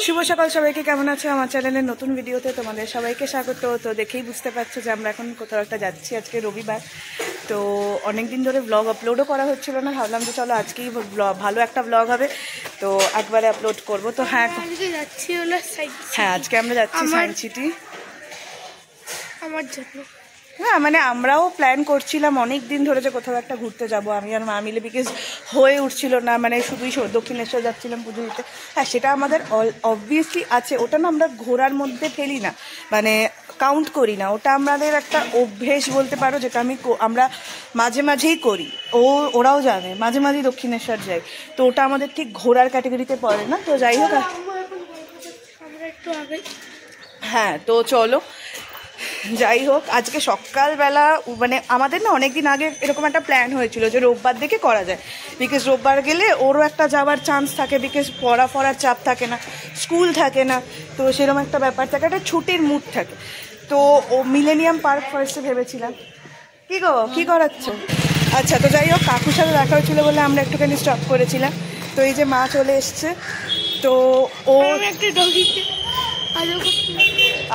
শুভ সকাল সবাইকে, কেমন আছো? আমার চ্যানেলের নতুন ভিডিওতে তোমাদের সবাইকে স্বাগত। তো দেখেই বুঝতে পারছো যে আমরা এখন কোথাও একটা যাচ্ছি। আজকে রবিবার, তো অনেকদিন ধরে ব্লগ আপলোডও করা হচ্ছিল না। ভাবলাম যে চলো আজকেই ভালো একটা ব্লগ হবে, তো একবারে আপলোড করব। তো হ্যাঁ, আজকে আমরা যাচ্ছি সায়েন্স সিটি আমার জন্য। হ্যাঁ, মানে আমরাও প্ল্যান করছিলাম অনেক দিন ধরে যে কোথাও একটা ঘুরতে যাব আমি আর মা মিলে, বিকজ হয়ে উঠছিল না। মানে শুধুই দক্ষিণেশ্বর যাচ্ছিলাম পুজো দিতে। হ্যাঁ, সেটা আমাদের অবভিয়াসলি আছে, ওটা না আমরা ঘোরার মধ্যে ফেলি না, মানে কাউন্ট করি না। ওটা আমাদের একটা অভ্যেস বলতে পারো, যেটা আমরা মাঝে মাঝেই করি। ওরাও জানে মাঝে মাঝেই দক্ষিণেশ্বর যাই, তো ওটা আমাদের ঠিক ঘোরার ক্যাটাগরিতে পড়ে না। তো যাই হোক, হ্যাঁ তো চলো যাই হোক। আজকে সকালবেলা মানে আমাদের না অনেকদিন আগে এরকম একটা প্ল্যান হয়েছিল যে রোববার দেখে করা যায়, বিকজ রোববার গেলে ওরও একটা যাওয়ার চান্স থাকে, বিকজ পড়ার চাপ থাকে না, স্কুল থাকে না, তো সেরকম একটা ব্যাপার থাকে, একটা ছুটির মুড থাকে। তো ও মিলেনিয়াম পার্ক ফার্স্টে ভেবেছিলাম। কী গো, কী করাচ্ছ? আচ্ছা, তো যাই হোক, কাকুর সাথে দেখা হয়েছিল বলে আমরা একটুখানি স্টপ করেছিলাম। তো এই যে মা চলে এসছে, তো ও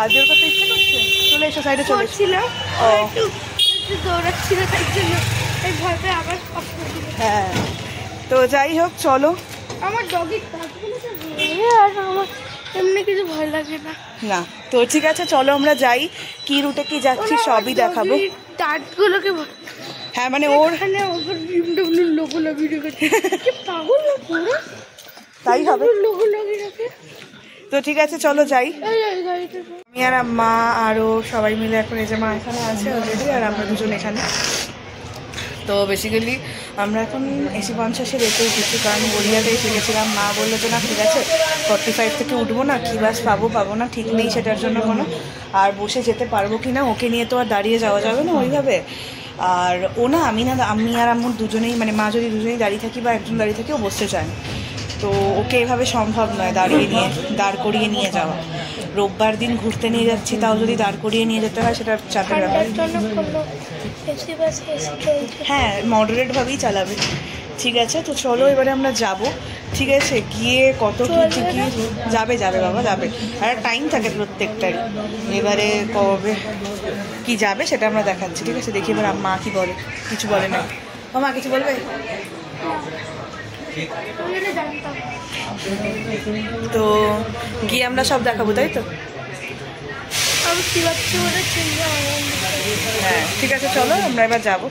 আজও করতে ইচ্ছে করছে। চলে এসো, সাইডে চলে এসেছিলাম, দৌড়াচ্ছিল তাই জন্য আবার। হ্যাঁ, তো যাই হোক চলো। আমার ডগি আর আমার এমনি কিছু ভয় লাগে না। না তো ঠিক আছে, চলো আমরা যাই। কি রুটে কি যাচ্ছি সবই দেখাবো। টাটগুলোকে হ্যাঁ, মানে ওর তাই হবে। তো ঠিক আছে, চলো যাই। আমি আর মা আরও সবাই মিলে এখন, এই যে মা এখানে আছে অলরেডি, আর আমরা দুজন এখানে। তো বেসিক্যালি আমরা এখন এসি 50-এ রেখে উঠেছি, কারণ গড়িয়াতে এসে গেছিলাম। মা বললো যে না ঠিক আছে, 45 থেকে উঠবো না, কী বাস পাবো না ঠিক নেই সেটার জন্য কোনো, আর বসে যেতে পারবো কি না, ওকে নিয়ে তো আর দাঁড়িয়ে যাওয়া যাবে না ওইভাবে। আর ও না আমি আর আম্মুর দুজনেই, মানে মা যদি দুজনেই দাঁড়িয়ে থাকি বা একজন দাঁড়িয়ে থাকি, ও বসতে চায় না। তো ওকে এভাবে সম্ভব নয় দাঁড় করিয়ে নিয়ে যাওয়া। রোববার দিন ঘুরতে নিয়ে যাচ্ছি, তাও যদি দাঁড় করিয়ে নিয়ে যেতে হয় সেটা চাপের ব্যাপার। হ্যাঁ, মডারেটভাবেই চালাবে। ঠিক আছে, তো চলো এবারে আমরা যাব। ঠিক আছে, গিয়ে কত কি যাবে বাবা যাবে, আর টাইম থাকে প্রত্যেকটারই। এবারে কবে কি যাবে সেটা আমরা দেখাচ্ছি। ঠিক আছে, দেখি এবার মা কি বলে। কিছু বলে না মা, কিছু বলবে? তো গিয়ে আমরা সব দেখাবো, তাই তো? হ্যাঁ ঠিক আছে, চলো আমরা এবার যাবো।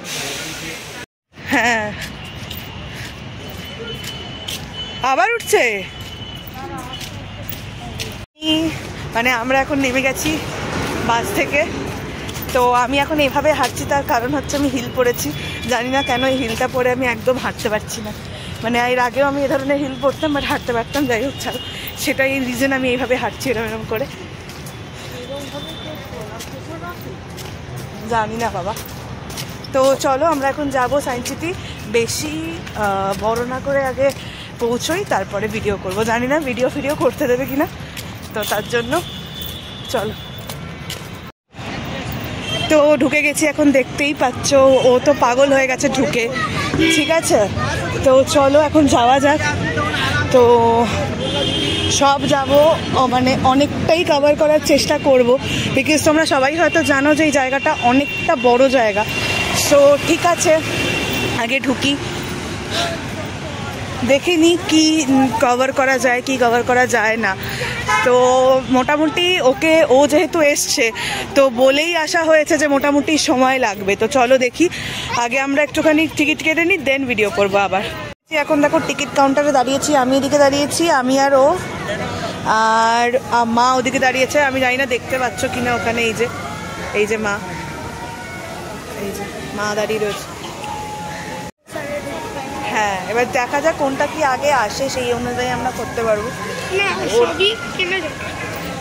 হ্যাঁ, আবার উঠছে। মানে আমরা এখন নেমে গেছি বাস থেকে। তো আমি এখন এভাবে হাঁটছি, তার কারণ হচ্ছে আমি হিল পরেছি। জানি না কেন এই হিলটা পরে আমি একদম হাঁটতে পারছি না। মানে এর আগেও আমি এ ধরনের হিল পরতাম, বাট হাঁটতে পারতাম। যাই হোক ছাড়ো, সেটাই রিজন আমি এইভাবে হাঁটছি এরকম করে। জানি না বাবা। তো চলো আমরা এখন যাব সায়েন্স সিটি। বেশি বড় না করে আগে পৌঁছোই, তারপরে ভিডিও করব। জানি না ভিডিও করতে দেবে কিনা, তো তার জন্য চলো। তো ঢুকে গেছি এখন, দেখতেই পাচ্ছ ও তো পাগল হয়ে গেছে ঢুকে। ঠিক আছে, তো চলো এখন যাওয়া যাক। তো সব যাব, মানে অনেকটাই কভার করার চেষ্টা করব, বিকজ তোমরা সবাই হয়তো জানো যে এই জায়গাটা অনেকটা বড় জায়গা। সো ঠিক আছে, আগে ঢুকি, দেখিনি কি কভার করা যায় কি কভার করা যায় না। তো মোটামুটি ও যেহেতু এসছে, তো বলেই আসা হয়েছে যে মোটামুটি সময় লাগবে। তো চলো দেখি, আগে আমরা একটুখানি টিকিট কেটে নিই, দেন ভিডিও করবো আবার। এখন দেখো টিকিট কাউন্টারে দাঁড়িয়েছি, আমি এদিকে দাঁড়িয়েছি, আমি আর ও, আর মা ওদিকে দাঁড়িয়েছে। আমি জানি না দেখতে পাচ্ছ কিনা ওখানে, এই যে মা দাঁড়িয়ে রয়েছে। হ্যাঁ, এবার দেখা যাক কোনটা কি আগে আসে, সেই অনুযায়ী আমরা করতে পারবো।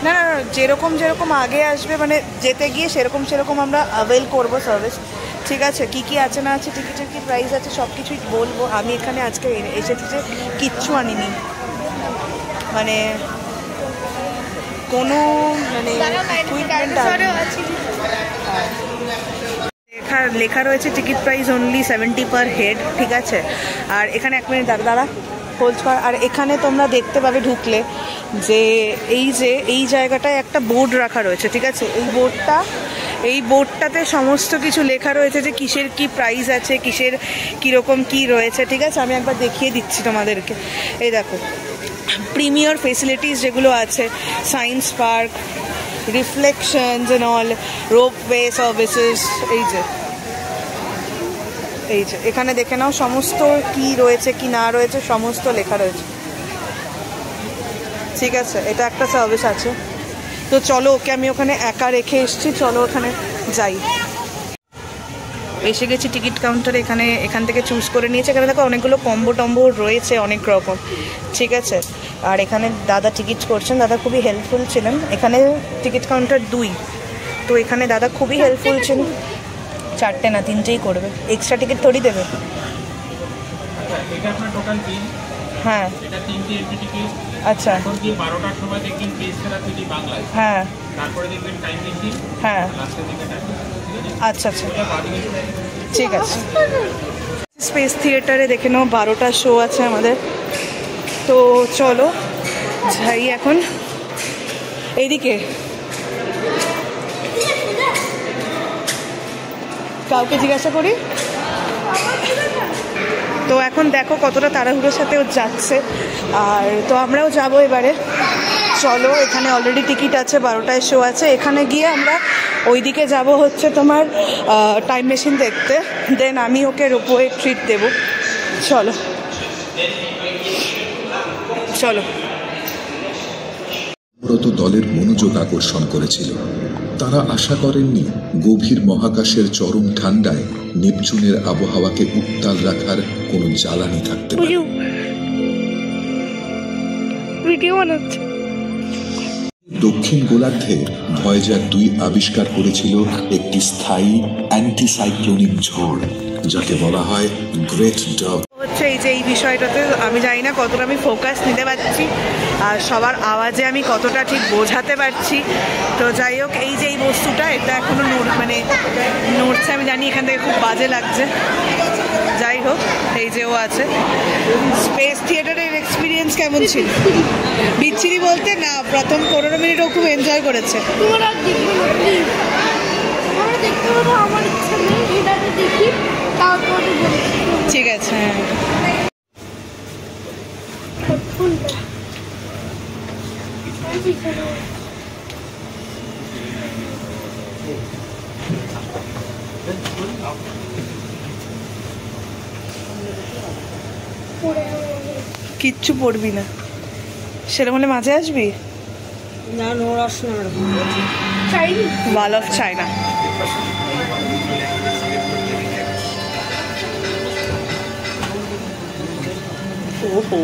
না যেরকম আগে আসবে, মানে যেতে গিয়ে সেরকম আমরা অ্যাভেল করবো সার্ভিস। ঠিক আছে, কি আছে না আছে, টিকিটের কি প্রাইস আছে, সব কিছুই বলবো। আমি এখানে আজকে এসেছি যে কিচ্ছু আনিনি, মানে কোনো মানে লেখা রয়েছে ticket price only 70 per head, ঠিক আছে। আর এখানে 1 মিনিট দাঁড়া হোল্ড কর। আর এখানে তোমরা দেখতে পাবে ঢুকলে যে এই জায়গাটায় একটা বোর্ড রাখা রয়েছে, ঠিক আছে। এই বোর্ডটাতে সমস্ত কিছু লেখা রয়েছে যে কিসের কি প্রাইস আছে, কিসের কীরকম কি রয়েছে, ঠিক আছে। আমি একবার দেখিয়ে দিচ্ছি তোমাদেরকে। এই দেখো প্রিমিয়ার ফেসিলিটিস যেগুলো আছে, science park, reflections and all, ropeway services, এই যে এখানে দেখে নাও সমস্ত কি রয়েছে কি না রয়েছে সমস্ত লেখা রয়েছে, ঠিক আছে। এটা একটা সার্ভিস আছে। তো চলো, ওকে আমি ওখানে একা রেখে এসেছি, চলো ওখানে যাই। এসে গেছি টিকিট কাউন্টারে। এখান থেকে চুজ করে নিয়েছে। এখানে দেখো অনেকগুলো কম্বো টম্বো রয়েছে, অনেক রকম, ঠিক আছে। আর এখানে দাদা টিকিট করছেন, দাদা খুবই হেল্পফুল ছিলেন। এখানে টিকিট কাউন্টার 2, তো এখানে দাদা খুবই হেল্পফুল ছিলেন। 4টে না 3টেই করবে, এক্সট্রা টিকিট থোড়ি দেবে। হ্যাঁ আচ্ছা, হ্যাঁ হ্যাঁ আচ্ছা আচ্ছা ঠিক আছে। স্পেস থিয়েটারে দেখে নাও 12টা শো আছে আমাদের। তো চলো যাই এখন। এইদিকে কাউকে জিজ্ঞাসা করি। তো এখন দেখো কতটা তাড়াহুড়োর সাথে ও যাচ্ছে। আর তো আমরাও যাবো এবারে। চলো, এখানে অলরেডি টিকিট আছে, 12টায় শো আছে। এখানে গিয়ে আমরা ওইদিকে যাব হচ্ছে তোমার টাইম মেশিন দেখতে। দেন আমি ওকে রোপওয়ে ট্রিট দেবো। চলো চলো। দলের মনোযোগ আকর্ষণ করেছিল। তারা আশা করেননি গভীর মহাকাশের চরম ঠান্ডায় নেপচুনের আবহাওয়াকে উত্তাল রাখার কোনো জ্বালানি থাকতে পারে। দক্ষিণ গোলার্ধে ভয়েজার 2 আবিষ্কার করেছিল একটি স্থায়ী অ্যান্টিসাইক্লোনিক ঝড়, যাকে বলা হয় গ্রেট ডগ। এই বিষয়টাতে আমি জানি না কতটা আমি ফোকাস নিতে পারছি আর সবার আওয়াজে আমি কতটা ঠিক বোঝাতে পারছি। তো যাই হোক, এই বস্তুটা এটা এখনো নড়ছে। আমি জানি এখান থেকে খুব বাজে লাগছে। যাই হোক, এই যে ও আছে। স্পেস থিয়েটারের এক্সপিরিয়েন্স কেমন ছিল? বিচ্ছিরি বলতে না, প্রথম 15 মিনিট ও খুব এনজয় করেছে। ঠিক আছে, হ্যাঁ। কিচ্ছু পড়বি না, সেরকম হলে মাঝে আসবি না। Wall of China. ओहो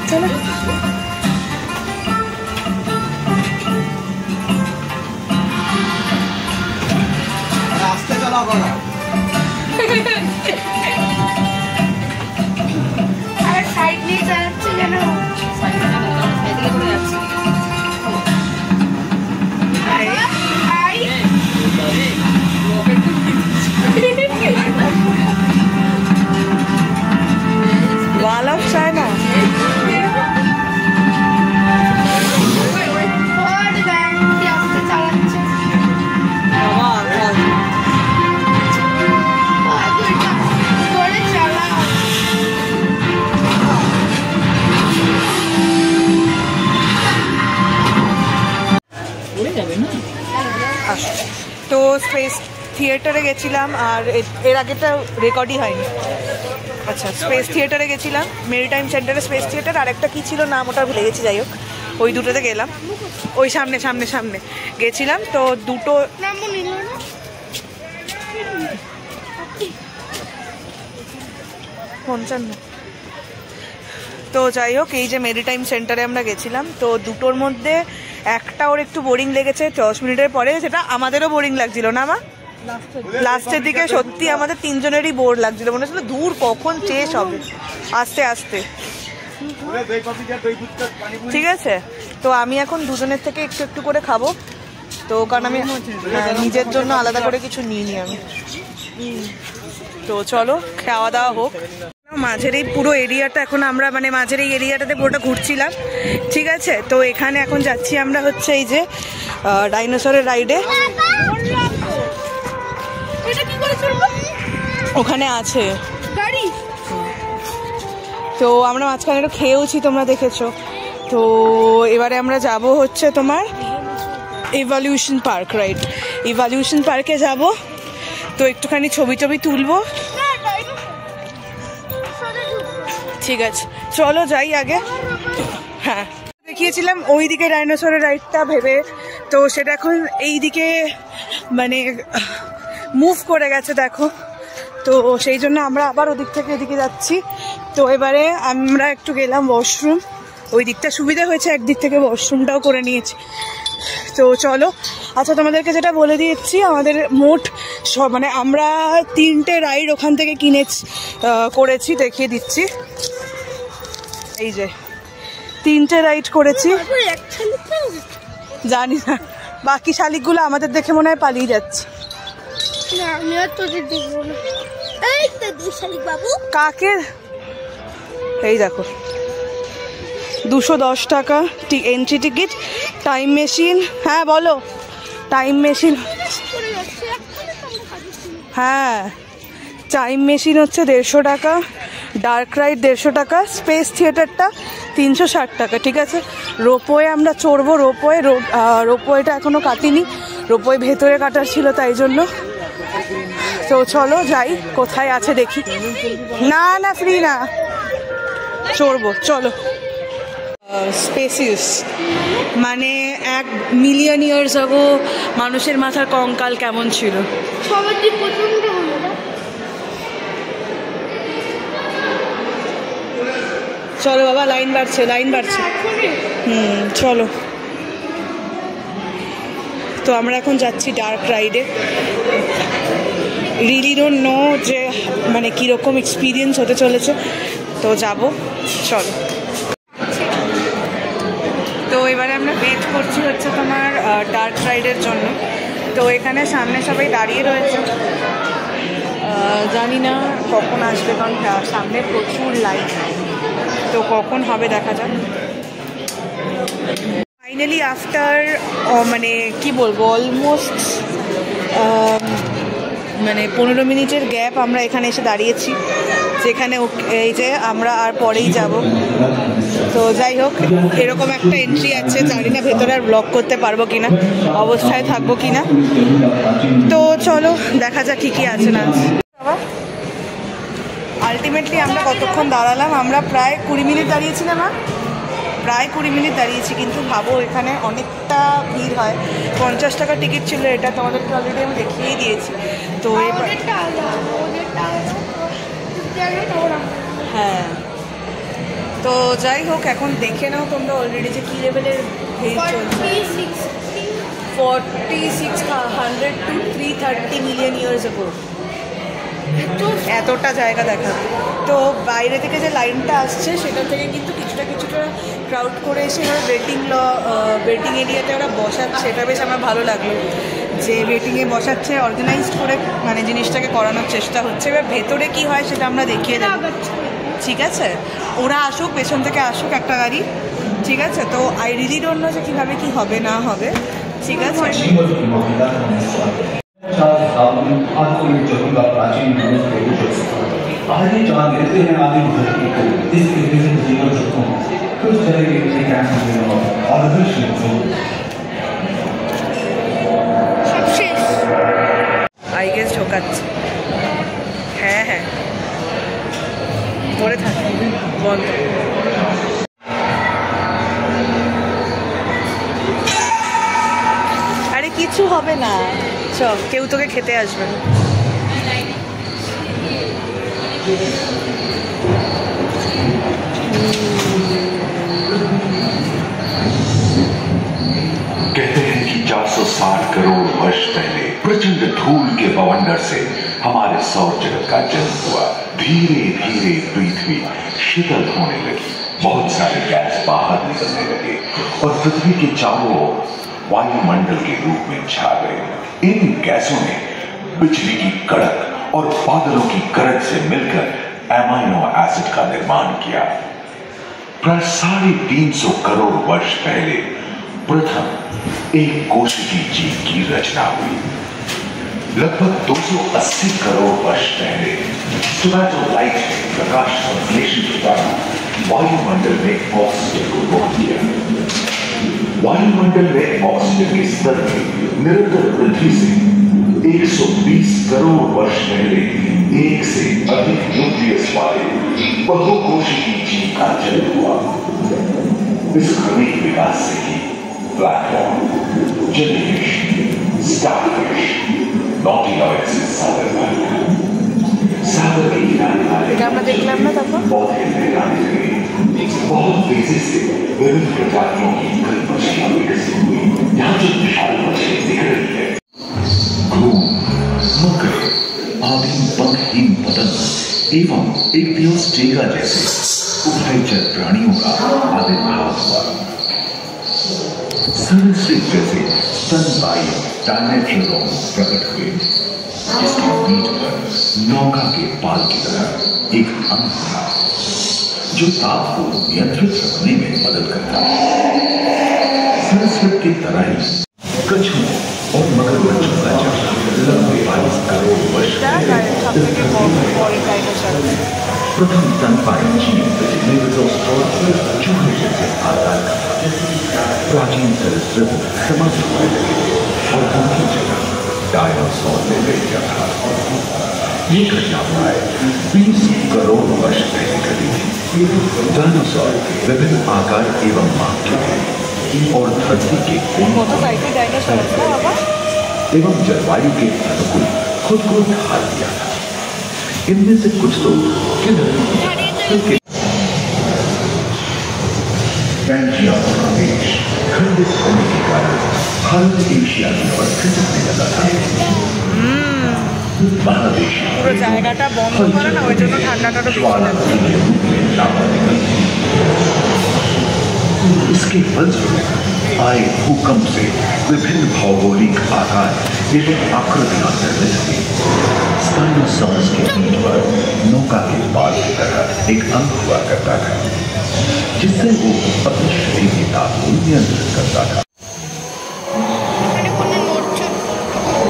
चलो रास्ते चला बड़ा अरे साइड नहीं जाते जाना साइड করে যাচ্ছে Wall of China. তো স্পেস থিয়েটারে গেছিলাম, আর এর আগেটা রেকর্ডই হয়নি। আচ্ছা, স্পেস থিয়েটারে গেছিলাম, মেরিটাইম সেন্টারে স্পেস থিয়েটার, আর একটা কী ছিল নাম ওটা ভুলে গেছি। যাই হোক, ওই দুটোতে গেলাম। ওই সামনে সামনে সামনে গেছিলাম। তো দুটো 55। তো যাই হোক, এই যে মেরিটাইম সেন্টারে আমরা গেছিলাম। তো দুটোর মধ্যে একটা ওর একটু বোরিং লেগেছে 10 মিনিটের পরে, যেটা আমাদেরও বোরিং লাগছিল না মা? লাস্টের দিকে সত্যি আমাদের 3 জনেরই বোর লাগছিল, মনে হচ্ছিল দূর কখন শেষ হবে। আস্তে আস্তে ঠিক আছে, তো আমি এখন দুজনের থেকে একটু একটু করে খাবো, তো কারণ আমি নিজের জন্য আলাদা করে কিছু নিইনি আমি। তো চলো খাওয়া দাওয়া হোক। মাঝের এই পুরো এরিয়াটা এখন আমরা মানে মাঝের এই এরিয়াটাতে পুরোটা ঘুরছিলাম, ঠিক আছে। তো এখানে এখন যাচ্ছি আমরা হচ্ছে এই যে ডাইনোসরের রাইডে, ওখানে আছে গাড়ি। তো আমরা মাঝখানে একটু খেয়েওছি, তোমরা দেখেছো। তো এবারে আমরা যাব হচ্ছে তোমার ইভলিউশন পার্ক, রাইট, ইভলিউশন পার্কে যাব। তো একটুখানি ছবি টবি তুলবো, ঠিক আছে চলো যাই আগে। হ্যাঁ, দেখিয়েছিলাম ওইদিকে ডাইনোসরের রাইডটা ভেবে, তো সেটা এখন এইদিকে মানে মুভ করে গেছে দেখো। তো সেই জন্য আমরা আবার ওদিক থেকে এদিকে যাচ্ছি। তো এবারে আমরা একটু গেলাম ওয়াশরুম, ওই দিকটা সুবিধা হয়েছে, একদিক থেকে ওয়াশরুমটাও করে নিয়েছি। তো চলো, আচ্ছা তোমাদেরকে যেটা বলে দিচ্ছি, আমাদের মোট মানে আমরা 3টে রাইড ওখান থেকে করেছি, দেখিয়ে দিচ্ছি। এই যে 3টে রাইড করেছি, জানি না বাকি শালিকগুলো আমাদের দেখে মনে হয় পালিয়ে যাচ্ছে। কাকে এই দেখো 210 টাকা এন্ট্রি টিকিট, টাইম মেশিন। হ্যাঁ বলো, টাইম মেশিন, হ্যাঁ টাইম মেশিন হচ্ছে 150 টাকা, ডার্ক রাইড 150 টাকা, স্পেস থিয়েটারটা 360 টাকা, ঠিক আছে। রোপওয়ে আমরা চড়বো, রোপওয়েটা এখনো কাটিনি, রোপওয়ে ভেতরে কাটার ছিল তাই জন্য। তো চলো যাই, কোথায় আছে দেখি। না না ফ্রি না, চড়বো চলো। স্পেসিয়াস মানে 1 মিলিয়ন ইয়ার্স আগো মানুষের মাথার কঙ্কাল কেমন ছিল। চলো বাবা, লাইন বাড়ছে চলো। তো আমরা এখন যাচ্ছি ডার্ক রাইডে। রিয়েলি ডোন্ট নো যে মানে কীরকম এক্সপিরিয়েন্স হতে চলেছে, তো যাব চলো। তো এবারে আমরা ওয়েট করছি হচ্ছে তোমার ডার্ক রাইডের জন্য। তো এখানে সামনে সবাই দাঁড়িয়ে রয়েছে, জানি না কখন আসবে, কারণ সামনে প্রচুর লাইট, তো কখন হবে দেখা যাক। ফাইনালি আফটার মানে কি বলবো অলমোস্ট মানে 15 মিনিটের গ্যাপ আমরা এখানে এসে দাঁড়িয়েছি, যেখানে এই যে আমরা আর পরেই যাব। তো যাই হোক, এরকম একটা এন্ট্রি আছে, জানি না ভেতরে আর ব্লগ করতে পারবো কিনা, অবস্থায় থাকবো কিনা। তো চলো দেখা যাক কী কী আছে না। আলটিমেটলি আমরা কতক্ষণ দাঁড়ালাম, আমরা প্রায় 20 মিনিট দাঁড়িয়েছিলাম, প্রায় 20 মিনিট দাঁড়িয়েছি। কিন্তু ভাবো এখানে অনেকটা ভিড় হয়। 50 টাকা টিকিট ছিল, এটা তোমাদেরকে অলরেডি আমি দেখিয়েই দিয়েছি। তো হ্যাঁ, তো যাই হোক, এখন দেখে নাও তোমরা অলরেডি যে কী লেভেলের ভিড় চলছে। 4600 to 330 মিলিয়ন ইয়ার্স আগো এতটা জায়গা দেখা। তো বাইরে থেকে যে লাইনটা আসছে সেটা থেকে কিন্তু কিছুটা ক্রাউড করে এসে এবার ওয়েটিং এরিয়াতে ওরা বসাচ্ছে। এটা বেশ আমার ভালো লাগলো যে ওয়েটিংয়ে বসাচ্ছে, অর্গানাইজড করে মানে জিনিসটাকে করানোর চেষ্টা হচ্ছে। এবার ভেতরে কি হয় সেটা আমরা দেখিয়ে দেবো, ঠিক আছে। ওরা আসুক, পেছন থেকে আসুক একটা গাড়ি, ঠিক আছে। তো আই রিলি ডোন্ট নো যে কীভাবে কী হবে না হবে, ঠিক আছে। আই গেস ঢোকাচ্ছে, হ্যাঁ হ্যাঁ পরে থাকে বন্ধ। আরে কিছু হবে না, চল, কেউ তোকে খেতে আসবে না। कहते हैं कि 460 करोड़ वर्ष पहले प्रचंड धूल के बवंडर से हमारे सौर जगत का जन्म हुआ। धीरे धीरे पृथ्वी शीतल होने लगी। बहुत सारे गैस बाहर निकलने लगे और पृथ्वी के चारों ओर वायुमंडल के रूप में छा गए। इन गैसों ने बिजली की कड़क और बादलों की गरज से मिलकर एमाइनो एसिड का निर्माण किया। प्राय 350 करोड़ वर्ष पहले प्रथम एक कोशिकी जीव की रचना हुई। लगभग 280 करोड़ वर्ष पहले स्टोमेटोलाइट ने प्रकाश संश्लेषण के द्वारा वायुमंडल में ऑक्सीजन को रोक दिया। वायुमंडल में ऑक्सीजन के स्तर में निरंतर वृद्धि से 120 करोड़ वर्ष पहले एक से अधिक न्यूक्लियस वाले बहुकोशिकीय जीव का जन्म हुआ। इस क्रमिक विकास से ही प्लैंक्टन, जेलीफिश, स्टारफिश, नॉटिलॉइड से सागर के किनारे वाले पौधे लहराने लगे। बहुत तेजी से विभिन्न प्रजातियों की कई मछलियां विकसित हुई। यहाँ जो विशाल मछली दिख रही है, घूम, मकर, आदिम पंखहीन पतंग एवं एपियोस्टेगा जैसे उभयचर प्राणियों का आविर्भाव हुआ। सरीसृप जैसे स्तनपायी डायमेट्रोडॉन प्रकट हुए, जिसके पीठ पर नौका के पाल की तरह एक अंग था जो ताप को नियंत्रित रखने में मदद करता है। सरीसृप की तरह ही कछुओं और मगरमच्छों का जन्म लगभग 22 करोड़ वर्ष प्रथम स्तनपायी जीव चूहे जैसे आकार का प्राचीन सरीसृप समाप्त होने लगे और उनकी जगह डायनासोर ने ले लिया था। ये घटना प्राय 20 करोड़ वर्ष पहले घटी थी। डायनासोर विभिन्न आकार एवं माप के थे और धरती के एवं जलवायु के अनुकूल खुद को ढाल दिया था। इनमें से कुछ तो पैंजिया प्रदेश खंडित होने के कारण भारत एशिया की ओर खिसकने लगा था। महादेश পুরো জায়গাটা বন্ধ করে না, ওই জন্য ঠান্ডাটা বেশি লাগে। इसके फलस्वरूप आए भूकंप से विभिन्न भौगोलिक आकार एवं आकृतियां निर्मित हुई। स्पाइनोसॉरस के पीठ पर नौका के पाल की तरह एक अंग हुआ करता था, जिससे वो अपने शरीर के ताप को नियंत्रित करता था।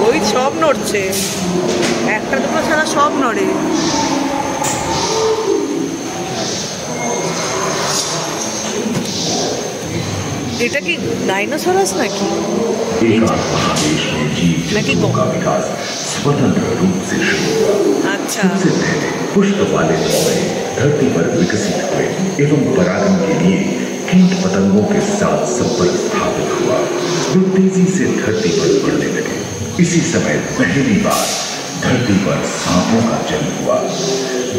ওই সব নড়ছে, একটা দুটো ছাড়া সব নড়ে। এটা কি ডাইনোসরাস নাকি নাকি स्वतंत्र रूप से शुरू हुआ। अच्छा, सबसे पहले पुष्प वाले पौधे धरती पर विकसित हुए एवं परागण के लिए कीट पतंगों के साथ संपर्क स्थापित हुआ। वे तेजी से धरती पर बढ़ने लगे। इसी समय पहली बार धरती पर सांपों का जन्म हुआ।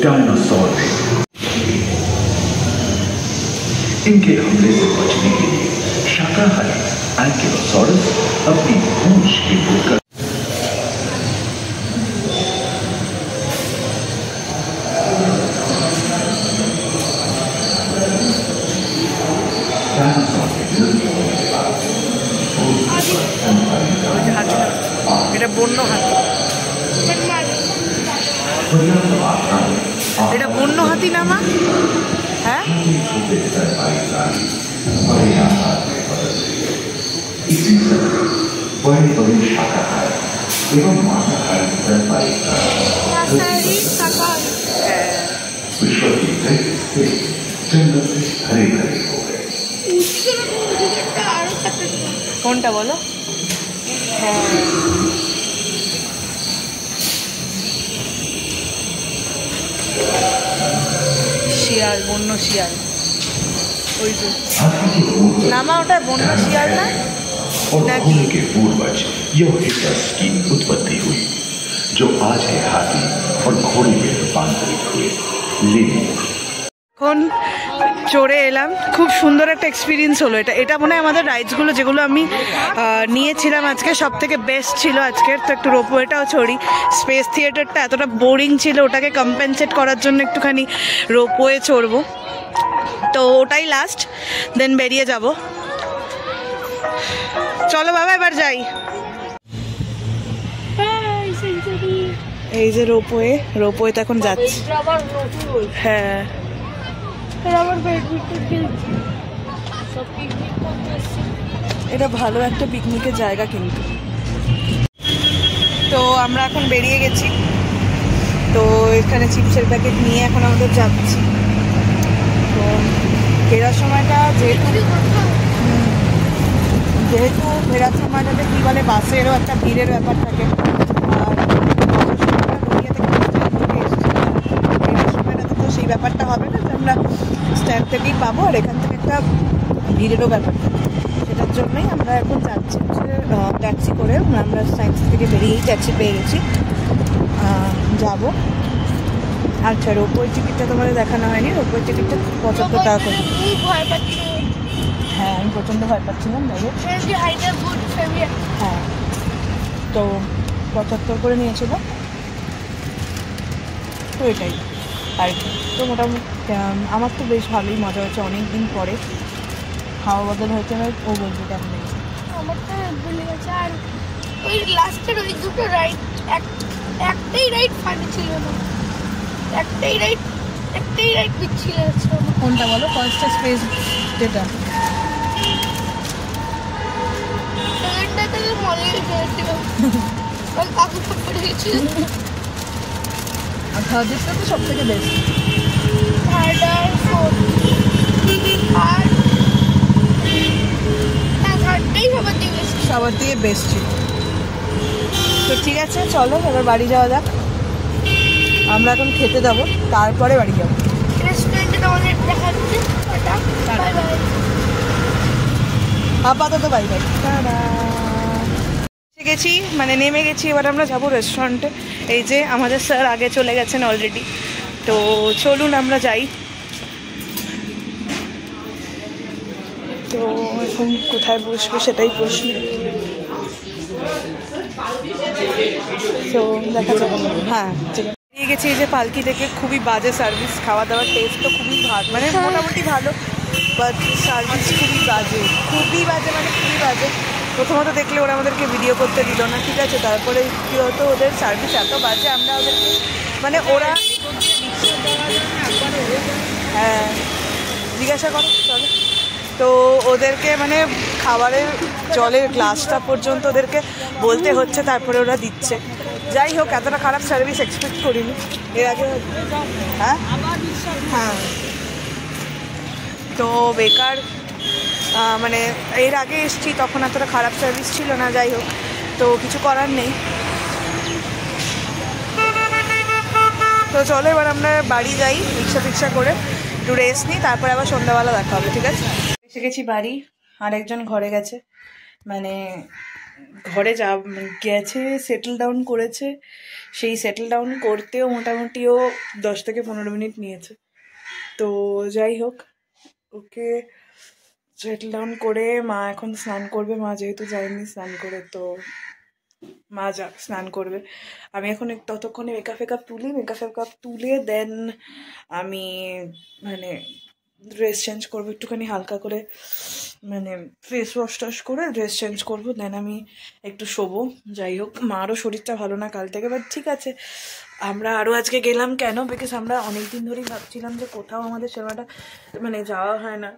डायनासोर ने इनके हमले से बचने के लिए शाकाहारी एंकिलोसॉरस अपनी पूंछ के भूलकर এটা বন্য হাতি, এটা বন্য হাতি না মা? হ্যাঁ, बड़े शाकाहारी एवं मांसाहारी स्तनपायी विश्व की कई हिस्से जंगल से हरे भरे हो गए। কোনটা বলো? হ্যাঁ, শিয়াল, বন্য শিয়াল। ওই যে নামা, ওটা বন্য শিয়াল না? और भूमि के पूर्वज योहिटस की उत्पत्ति हुई, जो आज है हाथी और घोड़े में रूपांतरित हुए। এখন চড়ে এলাম, খুব সুন্দর একটা এক্সপিরিয়েন্স হলো। এটা মনে হয় আমাদের রাইডসগুলো যেগুলো আমি নিয়েছিলাম আজকে সব থেকে বেস্ট ছিল আজকের। তো একটু রোপওয়েটাও চড়ি। স্পেস থিয়েটারটা এতটা বোরিং ছিল, ওটাকে কম্পেনসেট করার জন্য একটুখানি রোপওয়ে চড়বো। তো ওটাই লাস্ট, দেন বেরিয়ে যাব। চলো বাবা এবার যাই। এই যে রোপওয়েতে এখন যাচ্ছি। হ্যাঁ এটা ভালো একটা পিকনিকের জায়গা কিন্তু। তো আমরা এখন বেরিয়ে গেছি, তো এখানে চিপসের প্যাকেট নিয়ে এখন আমাদের যাচ্ছি। তো ফেরার সময়টা যেহেতু ফেরার সময়টাতে কী বলে বাসেরও একটা ভিড়ের ব্যাপার থাকে, আর ফেরার সময়টাতে তো সেই ব্যাপারটা হবে না যে আমরা স্ট্যান্ড থেকেই পাবো, আর এখান থেকে একটা ভিড়েরও ব্যাপার থাকে। সেটার জন্যই আমরা এখন যাচ্ছি ট্যাক্সি করে। আমরা সায়েন্স থেকে বেরিয়েই ট্যাক্সি পেয়ে গেছি, যাব। আচ্ছা রোপওয়ের টিকিটটা তোমাদের দেখানো হয়নি। রোপওয়ের টিকিটটা 75 টাকা করে। হ্যাঁ আমি প্রচণ্ড ভয় পাচ্ছিলাম। হ্যাঁ তো 75 করে নিয়েছিল, তো এটাই আর কি। তো মোটামুটি আমার তো বেশ ভালোই মজা হয়েছে, অনেক দিন পরে খাওয়া বদল হয়েছে। ও বলবে কেমন লেগেছে? আমার তো ভুলে গেছে। আর ওই লাস্টের ওই দুটো রাইড, একটাই রাইড ফানি ছিল না, একটাই রাইড বিচ্ছিল ছিল। কোনটা বলো? ফার্স্টটা স্পেস যেটা সেকেন্ডটাতে মনে গিয়েছিল, ওই কাকু পড়ে গেছিল। আর থার্ডটা তো সব থেকে বেস্ট। থার্ড আর ফোর্থ, আর থার্ডটাই সবার থেকে সবার দিয়ে বেস্ট বেস্ট। ছিল। তো ঠিক আছে চলো এবার বাড়ি যাওয়া যাক। আমরা এখন খেতে যাবো, তারপরে বাড়ি যাবো। রেস্টুরেন্টে তোমাদের দেখাচ্ছে ওটা। Bye bye. আপাতত বাই বাই। গেছি মানে নেমে গেছি, এবার আমরা যাবো রেস্টুরেন্টে। এই যে আমাদের স্যার আগে চলে গেছেন অলরেডি, তো চলুন আমরা যাই। তো এখন কোথায় বসবো সেটাই প্রশ্ন। তো দেখা যাবে। হ্যাঁ ঠিক আছে, নিয়ে গেছি এই যে পালকি থেকে। খুবই বাজে সার্ভিস, খাওয়া দাওয়ার টেস্ট তো খুবই ভালো, মানে মোটামুটি ভালো, বাট সার্ভিস খুবই বাজে মানে খুবই বাজে। প্রথমত দেখলে ওরা আমাদেরকে ভিডিও করতে দিল না, ঠিক আছে। তারপরে কী হতো, ওদের সার্ভিস এত বাজে, আমরা ওদেরকে মানে ওরা হ্যাঁ জিজ্ঞাসা করো চলো। তো ওদেরকে মানে খাবারের জলের গ্লাসটা পর্যন্ত ওদেরকে বলতে হচ্ছে, তারপরে ওরা দিচ্ছে। যাই হোক, এতটা খারাপ সার্ভিস এক্সপেক্ট করিনি এর আগে। হ্যাঁ হ্যাঁ তো বেকার, মানে এর আগে এসেছি তখন এতটা খারাপ সার্ভিস ছিল না। যাই হোক, তো কিছু করার নেই। তো চলো এবার আমরা বাড়ি যাই রিক্সা করে, একটু রেস্ট নিই, তারপরে আবার সন্ধ্যাবেলা দেখা হবে, ঠিক আছে। এসে গেছি বাড়ি, আরেকজন ঘরে গেছে, মানে ঘরে গেছে, সেটেল ডাউন করেছে। সেই সেটেল ডাউন করতেও মোটামুটিও 10 থেকে 15 মিনিট নিয়েছে। তো যাই হোক, ওকে সেটেল ডাউন করে মা এখন স্নান করবে। মা যেহেতু যায়নি স্নান করে, তো মা স্নান করবে। আমি এখন ততক্ষণে মেকআপ তুলে দেন আমি মানে ড্রেস চেঞ্জ করবো একটুখানি হালকা করে, মানে ফেস ওয়াশ করে ড্রেস চেঞ্জ করবো, দেন আমি একটু শোবো। যাই হোক, মারও শরীরটা ভালো না কাল থেকে, বাট ঠিক আছে। আমরা আরও আজকে গেলাম কেন, বিকজ আমরা অনেক দিন ধরেই ভাবছিলাম যে কোথাও আমাদের সেবাটা মানে যাওয়া হয় না,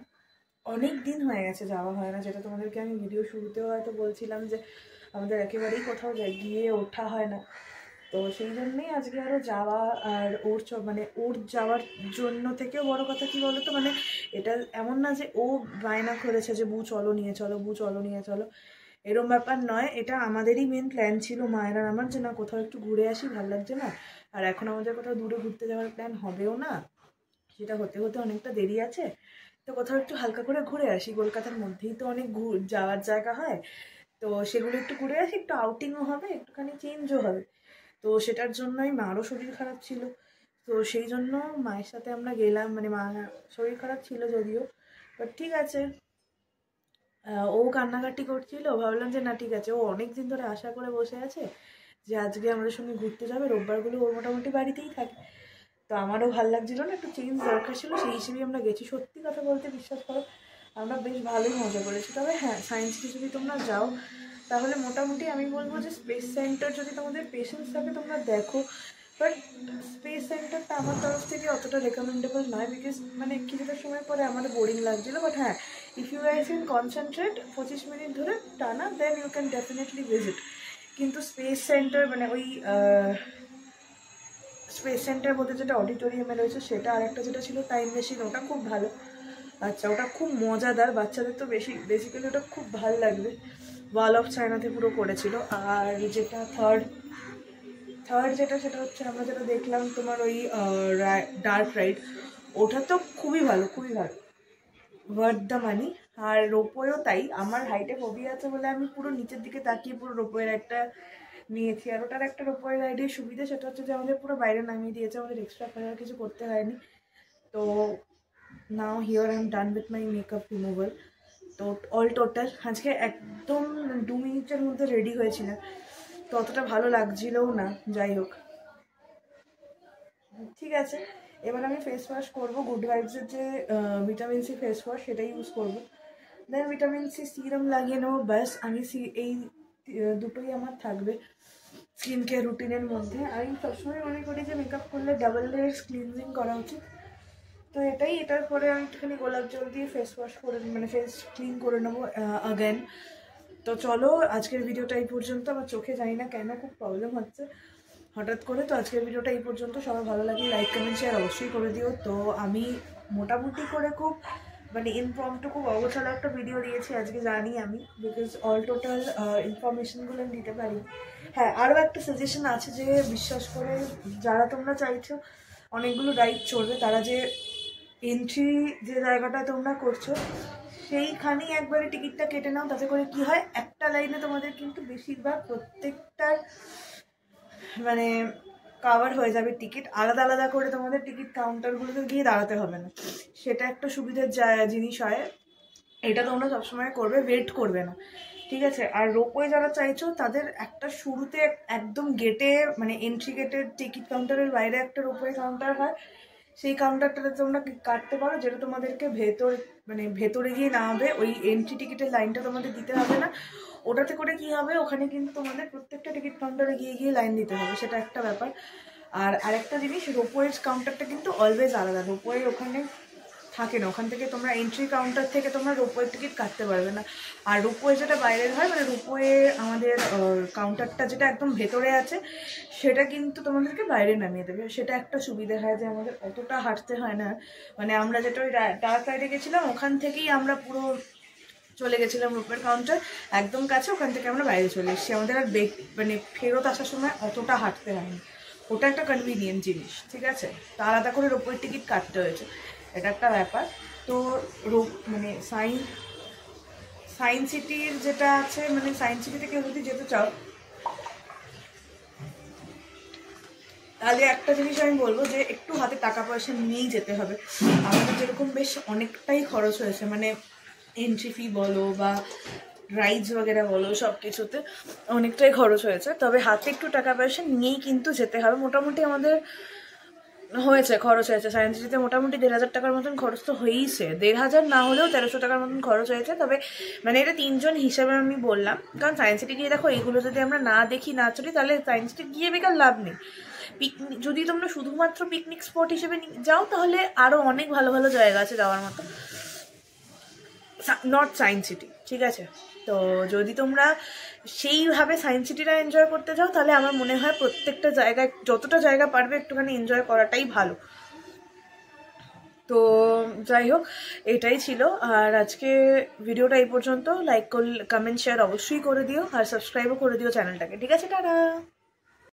অনেক দিন হয়ে গেছে যাওয়া হয় না। যেটা তোমাদেরকে আমি ভিডিও শুরুতেও হয়তো বলছিলাম যে আমাদের একেবারেই কোথাও গিয়ে ওঠা হয় না। তো সেই জন্যেই আজকে আরও যাওয়া। আর ওর যাওয়ার জন্য থেকেও বড় কথা কী বলো তো, মানে এটা এমন না যে ও বায়না করেছে যে বু চলো নিয়ে চলো, এরম ব্যাপার নয়। এটা আমাদেরই মেন প্ল্যান ছিল, মায়ের আর আমার, যে না কোথাও একটু ঘুরে আসি, ভালো লাগছে না। আর এখন আমাদের কোথাও দূরে ঘুরতে যাওয়ার প্ল্যান হবেও না, সেটা হতে অনেকটা দেরি আছে। তো কোথাও একটু হালকা করে ঘুরে আসি, কলকাতার মধ্যেই তো অনেক যাওয়ার জায়গা হয়, তো সেগুলো একটু ঘুরে আসি, একটু আউটিংও হবে, একটুখানি চেঞ্জও হবে। তো সেটার জন্যই মারও শরীর খারাপ ছিল, তো সেই জন্য মায়ের সাথে আমরা গেলাম। মানে মা শরীর খারাপ ছিল যদিও, বাট ঠিক আছে। ও কান্নাকাটি করছিল, ভাবলাম যে না ঠিক আছে, ও অনেক দিন ধরে আশা করে বসে আছে যে আজকে আমাদের সঙ্গে ঘুরতে যাবে। রোববারগুলো ওর মোটামুটি বাড়িতেই থাকে, তো আমারও ভালো লাগছিল না, একটু চেঞ্জ দরকার ছিল, সেই হিসেবেই আমরা গেছি। সত্যি কথা বলতে বিশ্বাস করো আমরা বেশ ভালোই মজা করেছি। তবে হ্যাঁ, সায়েন্স সিটি যদি তোমরা যাও তাহলে মোটামুটি আমি বলবো যে স্পেস সেন্টার যদি তোমাদের পেশেন্স থাকে তোমরা দেখো, বাট স্পেস সেন্টারটা আমার তরফ থেকে অতটা রেকমেন্ডেবল নয়, বিকজ মানে কিছুটা সময় পরে আমাদের বোরিং লাগছিলো। বাট হ্যাঁ, if you guys can concentrate 25 minute ধরে টানা, then you can definitely visit. কিন্তু স্পেস সেন্টার মানে ওই স্পেস সেন্টার বলতে যেটা অডিটোরিয়ামে রয়েছে সেটা, আর একটা যেটা ছিল টাইম মেশিন, ওটা খুব ভালো। আচ্ছা, ওটা খুব মজাদার, বাচ্চাদের তো বেসিক্যালি ওটা খুব ভালো লাগবে। ওয়াল অফ চায়নাতে পুরো করেছিল। আর যেটা থার্ড যেটা, সেটা হচ্ছে আমরা যেটা দেখলাম তোমার ওই ডার্ক রাইড, ওটা তো খুবই ভালো, খুবই ভালো, ওয়ার্থ দ্য মানি। আর রোপওয়েও তাই, আমার হাইটে ফোবিয়া আছে বলে আমি পুরো নিচের দিকে তাকিয়ে পুরো রোপওয়ের একটা নিয়েছি। আর ওটার একটা রোপওয়ে রাইডের সুবিধা সেটা হচ্ছে যে আমাদের পুরো বাইরে নামিয়ে দিয়েছে, আমাদের এক্সট্রা করে কিছু করতে হয়নি। তো now here I am done with my makeup removal. তো অল টোটাল আজকে একদম 2 মিনিটের মধ্যে রেডি হয়েছিলাম, তো অতটা ভালো লাগছিলও না। যাই হোক, ঠিক আছে, এবার আমি ফেস ওয়াশ করবো। গুড ভাইবসের যে ভিটামিন সি ফেস ওয়াশ সেটাই ইউজ করবো। দেন ভিটামিন সি সিরাম লাগিয়ে নেবো, ব্যাস। আমি এই দুটোই আমার থাকবে স্কিন কেয়ার রুটিনের মধ্যে। আমি সবসময় মনে করি যে মেকআপ করলে ডাবল লেয়ার্স ক্লিনজিং করা উচিত, তো এটার পরে আমি একটুখানি গোলাপ জল দিয়ে ফেস ওয়াশ করে মানে ফেস ক্লিন করে নেবো আগেন। তো চলো, আজকের ভিডিওটা এই পর্যন্ত। আমার চোখে জানি না কেন খুব প্রবলেম হচ্ছে হঠাৎ করে। তো আজকের ভিডিওটা এই পর্যন্ত। সবাই ভালো লাগে লাইক কমেন্ট শেয়ার অবশ্যই করে দিও। তো আমি মোটামুটি করে খুব মানে ইনফর্মটু খুব অগোছালো একটা ভিডিও দিয়েছি আজকে, জানি আমি, বিকজ অল টোটাল ইনফরমেশনগুলো দিতে পারি। হ্যাঁ, আরও একটা সাজেশন আছে যে বিশ্বাস করে যারা তোমরা চাইছো অনেকগুলো রাইড চড়বে, তারা যে এন্ট্রি যে জায়গাটা তোমরা করছো সেইখানেই একবারে টিকিটটা কেটে নাও। তাতে করে কি হয়, একটা লাইনে তোমাদের কিন্তু বেশিরভাগ প্রত্যেকটার মানে কাভার হয়ে যাবে টিকিট। আলাদা আলাদা করে তোমাদের টিকিট কাউন্টারগুলোতে গিয়ে দাঁড়াতে হবে না, সেটা একটা সুবিধার জিনিস হয়। এটা তোমরা সবসময় করবে, ওয়েট করবে না, ঠিক আছে। আর রোপওয়ে যারা চাইছো তাদের একটা শুরুতে একদম গেটে মানে এন্ট্রি গেটের টিকিট কাউন্টারের বাইরে একটা রোপওয়ে কাউন্টার হয়, সেই কাউন্টারটাতে তোমরা কাটতে পারো, যেটা তোমাদেরকে ভেতরে গিয়ে নামাবে। ওই এন্ট্রি টিকিটের লাইনটা তোমাদের দিতে হবে না। ওটাতে করে কি হবে, ওখানে কিন্তু তোমাদের প্রত্যেকটা টিকিট কাউন্টারে গিয়ে লাইন দিতে হবে, সেটা একটা ব্যাপার। আর আরেকটা জিনিস, রোপওয়ের কাউন্টারটা কিন্তু অলওয়েজ আলাদা, রোপওয়ে ওখানে থাকে না, ওখান থেকে তোমরা এন্ট্রি কাউন্টার থেকে তোমরা রোপওয়ের টিকিট কাটতে পারবে না। আর রোপওয়ে যেটা বাইরের হয় মানে রোপওয়ে আমাদের কাউন্টারটা যেটা একদম ভেতরে আছে সেটা কিন্তু তোমাদেরকে বাইরে নামিয়ে দেবে, সেটা একটা সুবিধা হয় যে আমাদের অতটা হাঁটতে হয় না। মানে আমরা যেটা ওই ডার্ক রাইডে গেছিলাম ওখান থেকেই আমরা পুরো চলে গেছিলাম রোপওয়ের কাউন্টার একদম কাছে, ওখান থেকে আমরা বাইরে চলে এসেছি, আমাদের আর মানে ফেরত আসার সময় অতটা হাঁটতে হয়নি। ওটা একটা কনভিনিয়েন্ট জিনিস, ঠিক আছে। তো আলাদা করে রোপওয়ের টিকিট কাটতে হয়েছে, এটা একটা ব্যাপার। তো মানে সায়েন্স সিটির যেটা আছে, মানে সায়েন্স সিটি থেকে যদি যেতে চাও তাহলে একটা জিনিস আমি বলবো যে একটু হাতে টাকা পয়সা নিয়েই যেতে হবে। আমাদের যেরকম বেশ অনেকটাই খরচ হয়েছে, মানে এন্ট্রি ফি বলো বা রাইডস বগেরা বলো, সব কিছুতে অনেকটাই খরচ হয়েছে। তবে হাতে একটু টাকা পয়সা নিয়েই কিন্তু যেতে হবে। মোটামুটি আমাদের খরচ হয়েছে সায়েন্স সিটিতে মোটামুটি 1,500 টাকার মতন খরচ তো হয়েইছে, 1,500 না হলেও 1,300 টাকার মতন খরচ হয়েছে। তবে মানে এটা 3 জন হিসাবে আমি বললাম, কারণ সায়েন্স সিটি গিয়ে দেখো এইগুলো যদি আমরা না দেখি না চলি তাহলে সায়েন্স সিটি গিয়ে বেকার লাভ নেই। পিকনিক যদি তোমরা শুধুমাত্র পিকনিক স্পট হিসেবে যাও তাহলে আরও অনেক ভালো ভালো জায়গা আছে যাওয়ার মতো, নট সায়েন্স সিটি, ঠিক আছে। তো যদি তোমরা সেইভাবে সায়েন্স সিটিটা এনজয় করতে চাও তাহলে আমার মনে হয় প্রত্যেকটা জায়গায় যতটা জায়গা পারবে একটুখানি এনজয় করাটাই ভালো। তো যাই হোক, এটাই ছিল। আর আজকে ভিডিওটা এই পর্যন্ত। লাইক কমেন্ট শেয়ার অবশ্যই করে দিও, আর সাবস্ক্রাইবও করে দিও চ্যানেলটাকে, ঠিক আছে। টাটা।